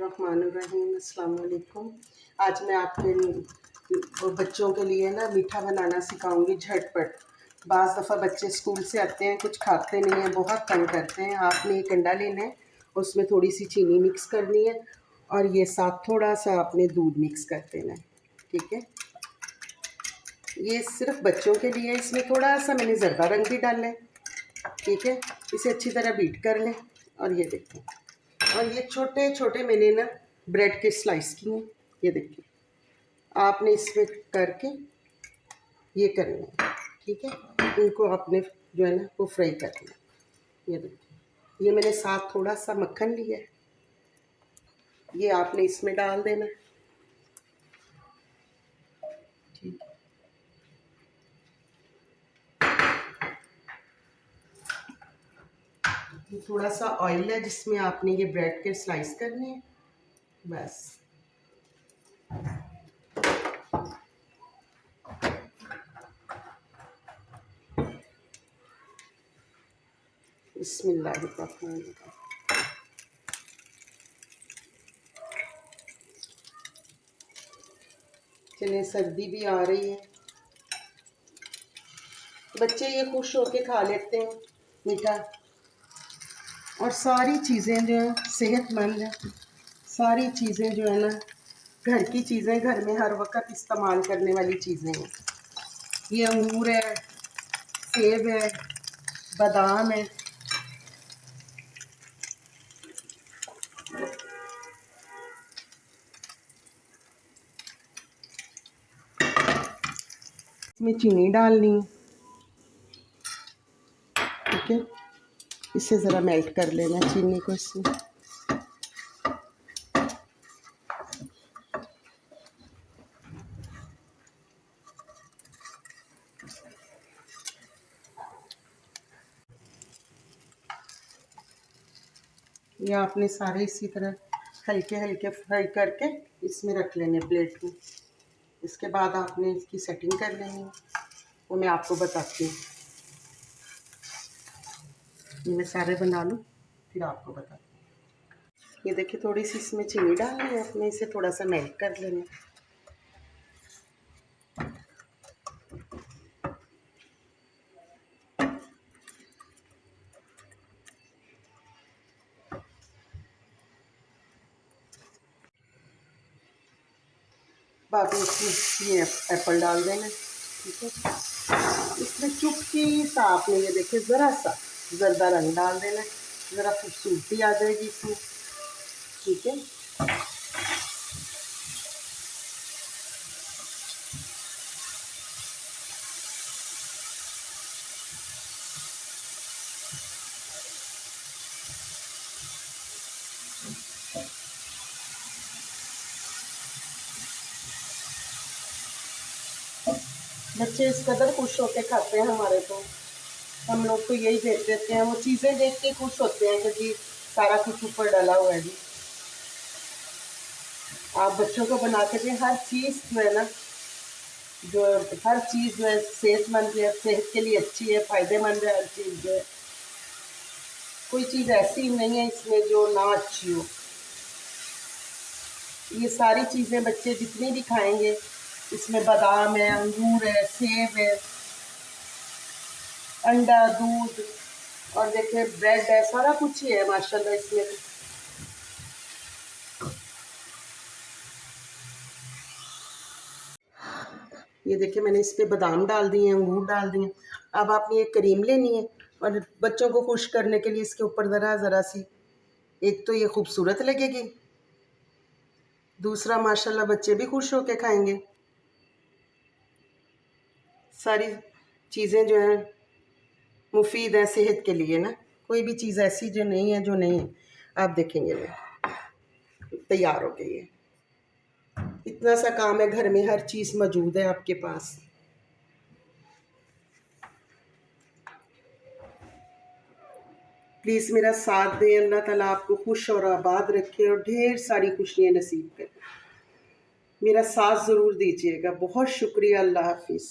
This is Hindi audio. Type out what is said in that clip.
बिस्मिल्लाहिर्रहमानिर्रहीम। अस्सलाम वालेकुम। आज मैं आपके बच्चों के लिए ना मीठा बनाना सिखाऊंगी झटपट। बाज़ दफ़ा बच्चे स्कूल से आते हैं, कुछ खाते नहीं हैं, बहुत तंग करते हैं। आपने एक अंडा लेना है, उसमें थोड़ी सी चीनी मिक्स करनी है और ये साथ थोड़ा सा आपने दूध मिक्स कर देना है। ठीक है, ये सिर्फ बच्चों के लिए। इसमें थोड़ा सा मैंने ज़र्दा रंग भी डाला है। ठीक है, इसे अच्छी तरह बीट कर लें। और ये देखें, और ये छोटे छोटे मैंने ना ब्रेड के स्लाइस किए हैं। ये देखिए, आपने इसमें करके ये करना है। ठीक है, इनको आपने जो है ना वो फ्राई करना है। ये देखिए, ये मैंने साथ थोड़ा सा मक्खन लिया है, ये आपने इसमें डाल देना है। ठीक है, ये थोड़ा सा ऑयल है जिसमें आपने ये ब्रेड के स्लाइस करने हैं, बस। बिस्मिल्लाहिर्रहमानिर्रहीम। चलिए, सर्दी भी आ रही है, बच्चे ये खुश होके खा लेते हैं मीठा। और सारी चीज़ें जो हैं सेहतमंद हैं, सारी चीज़ें जो है ना घर की चीज़ें, घर में हर वक्त इस्तेमाल करने वाली चीज़ें हैं। ये अंगूर है, सेब है, बादाम है। इसमें चीनी डालनी है। ठीक है, इसे ज़रा मेल्ट कर लेना चीनी को इसमें। ये आपने सारे इसी तरह हल्के हल्के फ्राई करके इसमें रख लेने प्लेट में। इसके बाद आपने इसकी सेटिंग कर लेनी है, वो मैं आपको बताती हूँ। मैं सारे बना लूँ फिर आपको बताती हूँ। ये देखिए, थोड़ी सी इसमें चीनी डालनी है अपने, इसे थोड़ा सा मेल्ट कर लेना। बाकी इसमें ये एप्पल डाल देना। ठीक है, इसमें चुटकी सा आपने ये देखिए ज़रा सा ज़र्दा रंग डाल देना, ज़रा खूबसूरती आ जाएगी इसमें। ठीक है, बच्चे इस कदर खुश होकर खाते हैं हमारे, तो हम लोग तो यही देख देते हैं, वो चीज़ें देख के खुश होते हैं कि जी सारा कुछ ऊपर डाला हुआ है। जी आप बच्चों को बना के दें, हर चीज़ जो है ना, जो हर चीज़ जो है सेहतमंद है, सेहत के लिए अच्छी है, फ़ायदेमंद है। हर चीज़ जो है, कोई चीज़ ऐसी नहीं है इसमें जो ना अच्छी हो। ये सारी चीज़ें बच्चे जितनी भी खाएंगे, इसमें बादाम है, अंगूर है, सेब है, अंडा, दूध और देखिए ब्रेड है, सारा कुछ ही है माशाल्लाह इसमें। ये देखिए, मैंने इस पे बादाम डाल दिए हैं, अंगूर डाल दिए हैं। अब आपने ये क्रीम लेनी है और बच्चों को खुश करने के लिए इसके ऊपर ज़रा ज़रा सी, एक तो ये खूबसूरत लगेगी, दूसरा माशाल्लाह बच्चे भी खुश होके खाएंगे। सारी चीज़ें जो हैं मुफीद है सेहत के लिए ना, कोई भी चीज़ ऐसी जो नहीं है, जो नहीं है। आप देखेंगे ना, तैयार हो गई है। इतना सा काम है, घर में हर चीज़ मौजूद है आपके पास। प्लीज़ मेरा साथ दें। अल्लाह ताला आपको खुश और आबाद रखे और ढेर सारी खुशियाँ नसीब करें। मेरा साथ ज़रूर दीजिएगा। बहुत शुक्रिया। अल्लाह हाफिज़।